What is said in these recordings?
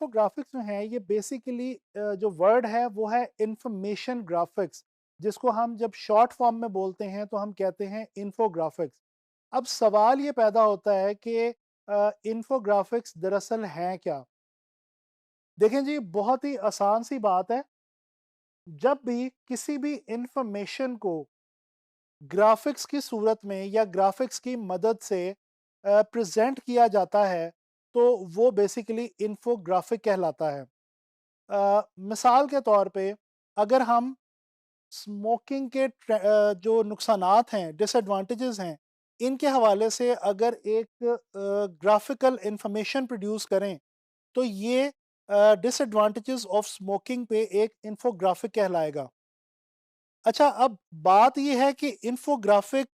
Infographics जो हैं ये बेसिकली जो वर्ड है वो है इंफॉर्मेशन ग्राफिक्स, जिसको हम जब शॉर्ट फॉर्म में बोलते हैं तो हम कहते हैं इन्फोग्राफिक्स। अब सवाल ये पैदा होता है कि इन्फोग्राफिक्स दरअसल हैं क्या? देखें जी, बहुत ही आसान सी बात है। जब भी किसी भी इंफॉर्मेशन को ग्राफिक्स की सूरत में या ग्राफिक्स की मदद से प्रेजेंट किया जाता है तो वो बेसिकली इन्फोग्राफिक कहलाता है। मिसाल के तौर पे अगर हम स्मोकिंग के जो नुकसानात हैं, डिसएडवांटेजेस हैं, इनके हवाले से अगर एक ग्राफिकल इंफॉर्मेशन प्रोड्यूस करें तो ये डिसएडवांटेजेस ऑफ स्मोकिंग पे एक इन्फोग्राफिक कहलाएगा। अच्छा, अब बात ये है कि इन्फोग्राफिक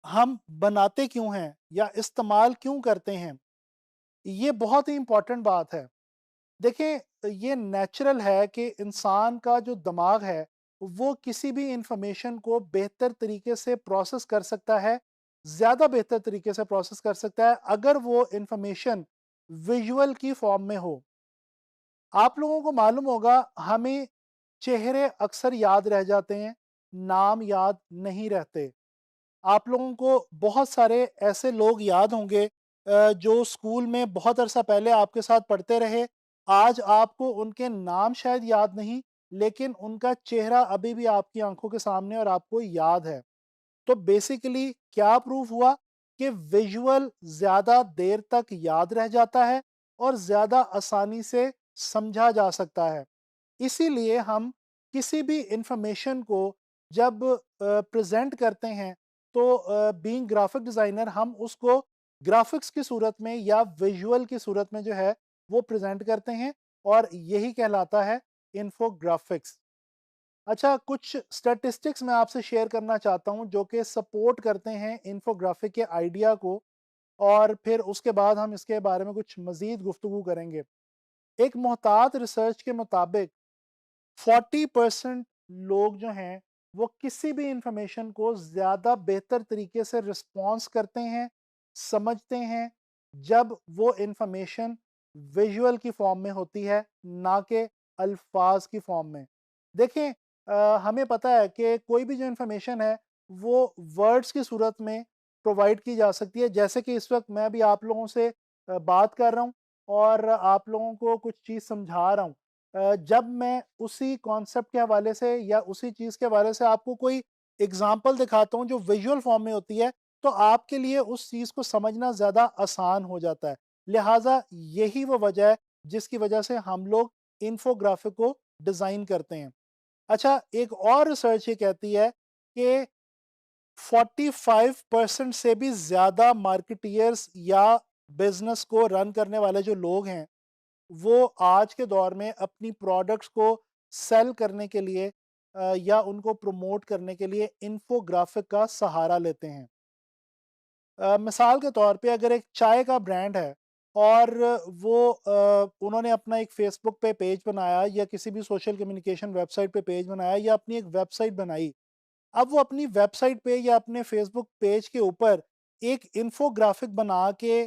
हम बनाते क्यों हैं या इस्तेमाल क्यों करते हैं? ये बहुत ही इम्पोर्टेंट बात है। देखें, ये नेचुरल है कि इंसान का जो दिमाग है, वो किसी भी इंफॉर्मेशन को बेहतर तरीके से प्रोसेस कर सकता है, ज़्यादा बेहतर तरीके से प्रोसेस कर सकता है, अगर वो इंफॉर्मेशन विजुअल की फॉर्म में हो। आप लोगों को मालूम होगा, हमें चेहरे अक्सर याद रह जाते हैं, नाम याद नहीं रहते। आप लोगों को बहुत सारे ऐसे लोग याद होंगे जो स्कूल में बहुत अरसा पहले आपके साथ पढ़ते रहे। आज आपको उनके नाम शायद याद नहीं, लेकिन उनका चेहरा अभी भी आपकी आंखों के सामने और आपको याद है। तो बेसिकली क्या प्रूफ हुआ कि विजुअल ज़्यादा देर तक याद रह जाता है और ज़्यादा आसानी से समझा जा सकता है। इसीलिए हम किसी भी इंफॉर्मेशन को जब प्रेजेंट करते हैं तो बीइंग ग्राफिक डिज़ाइनर हम उसको ग्राफिक्स की सूरत में या विजुअल की सूरत में जो है वो प्रेजेंट करते हैं, और यही कहलाता है इन्फोग्राफिक्स। अच्छा, कुछ स्टैटिस्टिक्स मैं आपसे शेयर करना चाहता हूँ जो कि सपोर्ट करते हैं इन्फोग्राफिक के आइडिया को, और फिर उसके बाद हम इसके बारे में कुछ मज़ीद गुफ्तगू करेंगे। एक मोहतात रिसर्च के मुताबिक 40% लोग जो हैं वो किसी भी इंफॉर्मेशन को ज़्यादा बेहतर तरीके से रिस्पॉन्स करते हैं, समझते हैं, जब वो इंफॉर्मेशन विजुअल की फॉर्म में होती है, ना कि अल्फाज की फॉर्म में। देखें, हमें पता है कि कोई भी जो इंफॉर्मेशन है वो वर्ड्स की सूरत में प्रोवाइड की जा सकती है, जैसे कि इस वक्त मैं भी आप लोगों से बात कर रहा हूँ और आप लोगों को कुछ चीज़ समझा रहा हूँ। जब मैं उसी कॉन्सेप्ट के हवाले से या उसी चीज़ के हवाले से आपको कोई एग्जांपल दिखाता हूँ जो विजुअल फॉर्म में होती है, तो आपके लिए उस चीज़ को समझना ज़्यादा आसान हो जाता है। लिहाजा यही वो वजह है जिसकी वजह से हम लोग इन्फोग्राफिक को डिज़ाइन करते हैं। अच्छा, एक और रिसर्च ये कहती है कि 45% से भी ज़्यादा मार्केटियर्स या बिज़नेस को रन करने वाले जो लोग हैं, वो आज के दौर में अपनी प्रोडक्ट्स को सेल करने के लिए या उनको प्रमोट करने के लिए इन्फोग्राफिक का सहारा लेते हैं। मिसाल के तौर पे अगर एक चाय का ब्रांड है और वो उन्होंने अपना एक फेसबुक पे पेज बनाया या किसी भी सोशल कम्युनिकेशन वेबसाइट पे पेज बनाया या अपनी एक वेबसाइट बनाई। अब वो अपनी वेबसाइट पे या अपने फेसबुक पेज के ऊपर एक इन्फोग्राफिक बना के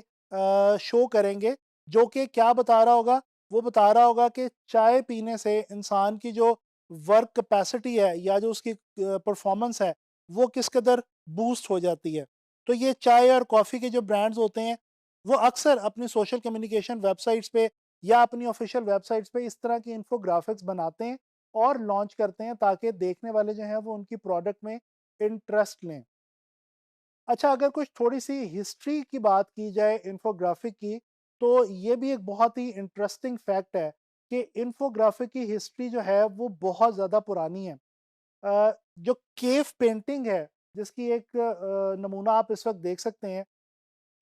शो करेंगे, जो कि क्या बता रहा होगा? वो बता रहा होगा कि चाय पीने से इंसान की जो वर्क कैपेसिटी है या जो उसकी परफॉर्मेंस है, वो किस कदर बूस्ट हो जाती है। तो ये चाय और कॉफ़ी के जो ब्रांड्स होते हैं, वो अक्सर अपनी सोशल कम्युनिकेशन वेबसाइट्स पे या अपनी ऑफिशियल वेबसाइट्स पे इस तरह की इन्फोग्राफिक्स बनाते हैं और लॉन्च करते हैं, ताकि देखने वाले जो हैं वो उनकी प्रोडक्ट में इंटरेस्ट लें। अच्छा, अगर कुछ थोड़ी-सी हिस्ट्री की बात की जाए इन्फोग्राफिक की, तो ये भी एक बहुत ही इंटरेस्टिंग फैक्ट है कि इन्फोग्राफिक की हिस्ट्री जो है वो बहुत ज़्यादा पुरानी है। जो केव पेंटिंग है, जिसकी एक नमूना आप इस वक़्त देख सकते हैं,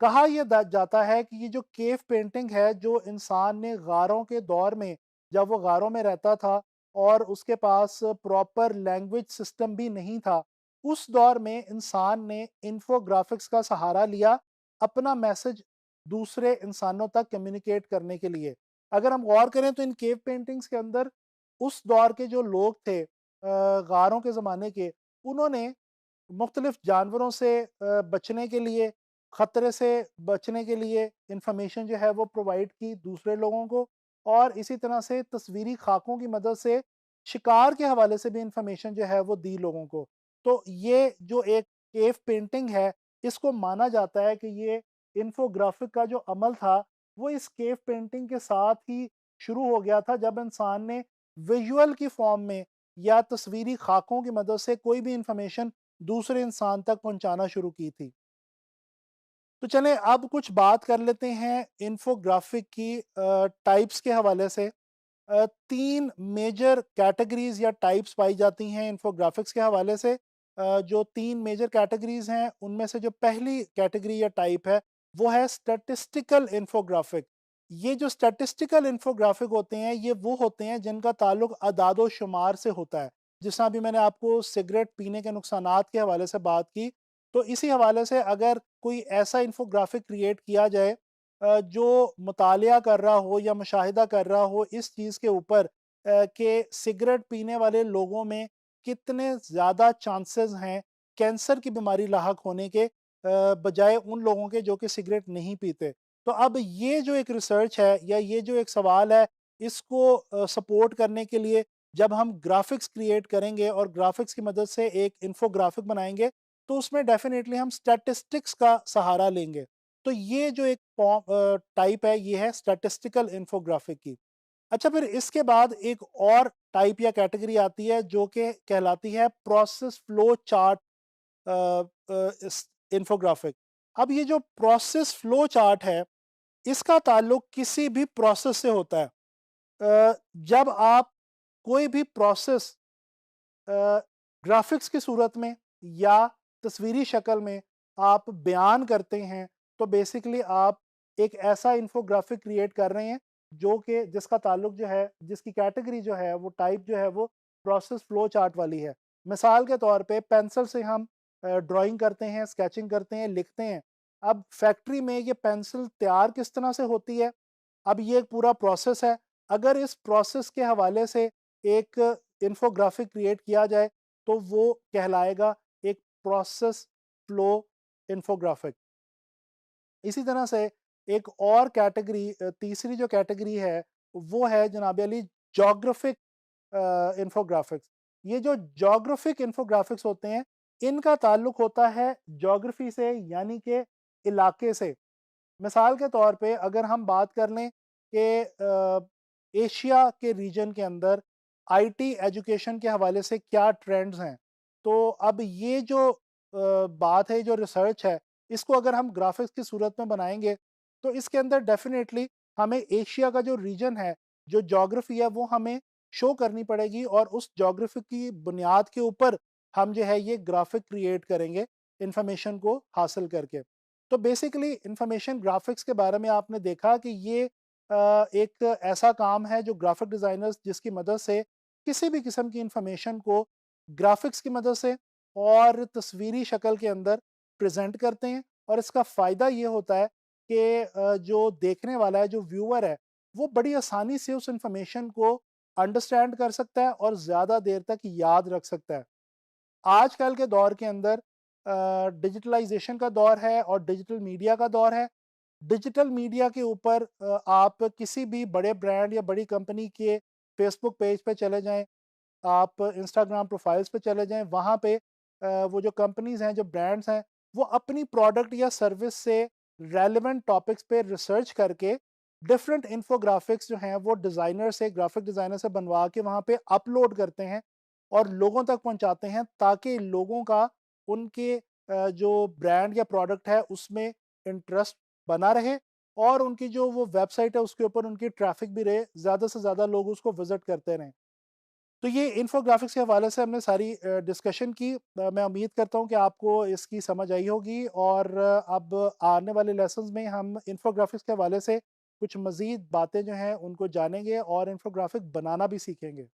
कहा यह जाता है कि ये जो केव पेंटिंग है, जो इंसान ने गारों के दौर में, जब वो गारों में रहता था और उसके पास प्रॉपर लैंग्वेज सिस्टम भी नहीं था, उस दौर में इंसान ने इन्फोग्राफिक्स का सहारा लिया अपना मैसेज दूसरे इंसानों तक कम्युनिकेट करने के लिए। अगर हम गौर करें तो इन केव पेंटिंग्स के अंदर उस दौर के जो लोग थे, गारों के ज़माने के, उन्होंने मुख्तलिफ जानवरों से बचने के लिए, खतरे से बचने के लिए इंफॉर्मेशन जो है वो प्रोवाइड की दूसरे लोगों को, और इसी तरह से तस्वीरी खाकों की मदद से शिकार के हवाले से भी इंफॉर्मेशन जो है वो दी लोगों को। तो ये जो एक केव पेंटिंग है, इसको माना जाता है कि ये इन्फोग्राफिक का जो अमल था, वो इस केव पेंटिंग के साथ ही शुरू हो गया था, जब इंसान ने विजुअल की फॉर्म में या तस्वीरी खाकों की मदद से कोई भी इंफॉर्मेशन दूसरे इंसान तक पहुंचाना शुरू की थी। तो चलें अब कुछ बात कर लेते हैं इन्फोग्राफिक की टाइप्स के हवाले से। 3 मेजर कैटेगरीज़ या टाइप्स पाई जाती हैं इन्फोग्राफिक्स के हवाले से। जो 3 मेजर कैटेगरीज़ हैं, उनमें से जो पहली कैटेगरी या टाइप है, वो है स्टैटिस्टिकल इन्फोग्राफिक। ये जो स्टैटिस्टिकल इन्फोग्राफिक होते हैं, ये वो होते हैं जिनका ताल्लुक अदाद-ओ-शुमार से होता है। जिस तरह अभी मैंने आपको सिगरेट पीने के नुकसानात के हवाले से बात की, तो इसी हवाले से अगर कोई ऐसा इन्फोग्राफिक क्रिएट किया जाए जो मुतालिया कर रहा हो या मुशाहिदा कर रहा हो इस चीज़ के ऊपर कि सिगरेट पीने वाले लोगों में कितने ज़्यादा चांसेस हैं कैंसर की बीमारी लाहक होने के बजाय उन लोगों के जो कि सिगरेट नहीं पीते। तो अब ये जो एक रिसर्च है या ये जो एक सवाल है, इसको सपोर्ट करने के लिए जब हम ग्राफ़िक्स क्रिएट करेंगे और ग्राफ़िक्स की मदद से एक इन्फोग्राफ़िक बनाएँगे, तो उसमें डेफ़िनेटली हम स्टैटिस्टिक्स का सहारा लेंगे। तो ये जो एक टाइप है, ये है स्टैटिस्टिकल इन्फोग्राफिक की। अच्छा, फिर इसके बाद एक और टाइप या कैटेगरी आती है जो कि कहलाती है प्रोसेस फ्लो चार्ट इन्फोग्राफिक। अब ये जो प्रोसेस फ्लो चार्ट है, इसका ताल्लुक किसी भी प्रोसेस से होता है। जब आप कोई भी प्रोसेस ग्राफिक्स की सूरत में या तस्वीरी शक्ल में आप बयान करते हैं, तो बेसिकली आप एक ऐसा इन्फोग्राफिक क्रिएट कर रहे हैं जो कि जिसका ताल्लुक जो है, जिसकी कैटेगरी जो है, वो टाइप जो है वो प्रोसेस फ्लो चार्ट वाली है। मिसाल के तौर पे पेंसिल से हम ड्राइंग करते हैं, स्केचिंग करते हैं, लिखते हैं। अब फैक्ट्री में ये पेंसिल तैयार किस तरह से होती है, अब ये एक पूरा प्रोसेस है। अगर इस प्रोसेस के हवाले से एक इन्फोग्राफिक क्रिएट किया जाए, तो वो कहलाएगा एक प्रोसेस फ्लो इन्फोग्राफिक। इसी तरह से एक और कैटेगरी तीसरी जो कैटेगरी है, वो है जनाब अली ज्योग्राफिक इन्फोग्राफिक्स। ये जो ज्योग्राफिक इन्फोग्राफिक्स होते हैं, इनका ताल्लुक होता है ज्योग्राफी से, यानी कि इलाके से। मिसाल के तौर पे अगर हम बात कर लें कि एशिया के रीजन के अंदर आईटी एजुकेशन के हवाले से क्या ट्रेंड्स हैं, तो अब ये जो बात है, जो रिसर्च है, इसको अगर हम ग्राफिक्स की सूरत में बनाएंगे, तो इसके अंदर डेफिनेटली हमें एशिया का जो रीजन है, जो ज्योग्राफी है, वो हमें शो करनी पड़ेगी और उस ज्योग्राफी की बुनियाद के ऊपर हम जो है ये ग्राफिक क्रिएट करेंगे इंफॉर्मेशन को हासिल करके। तो बेसिकली इंफॉर्मेशन ग्राफिक्स के बारे में आपने देखा कि ये एक ऐसा काम है जो ग्राफिक डिज़ाइनर्स जिसकी मदद से किसी भी किस्म की इंफॉर्मेशन को ग्राफिक्स की मदद से और तस्वीरी शक्ल के अंदर प्रेजेंट करते हैं। और इसका फ़ायदा ये होता है कि जो देखने वाला है, जो व्यूअर है, वो बड़ी आसानी से उस इंफॉर्मेशन को अंडरस्टैंड कर सकता है और ज़्यादा देर तक याद रख सकता है। आजकल के दौर के अंदर डिजिटलाइजेशन का दौर है और डिजिटल मीडिया का दौर है। डिजिटल मीडिया के ऊपर आप किसी भी बड़े ब्रांड या बड़ी कंपनी के फेसबुक पेज पे चले जाएँ, आप इंस्टाग्राम प्रोफाइल्स पे चले जाएँ, वहाँ पे वो जो कंपनीज़ हैं, जो ब्रांड्स हैं, वो अपनी प्रोडक्ट या सर्विस से रेलेवेंट टॉपिक्स पे रिसर्च करके डिफरेंट इन्फोग्राफिक्स जो हैं, वो डिज़ाइनर से, ग्राफिक डिज़ाइनर से बनवा के वहाँ पे अपलोड करते हैं और लोगों तक पहुँचाते हैं, ताकि लोगों का उनके जो ब्रांड या प्रोडक्ट है, उसमें इंटरेस्ट बना रहे और उनकी जो वो वेबसाइट है, उसके ऊपर उनकी ट्रैफ़िक भी रहे, ज़्यादा से ज़्यादा लोग उसको विज़िट करते रहें। तो ये इन्फोग्राफिक्स के हवाले से हमने सारी डिस्कशन की। मैं उम्मीद करता हूँ कि आपको इसकी समझ आई होगी और अब आने वाले लेसन्स में हम इन्फोग्राफिक्स के हवाले से कुछ मज़ीद बातें जो हैं उनको जानेंगे और इन्फोग्राफिक बनाना भी सीखेंगे।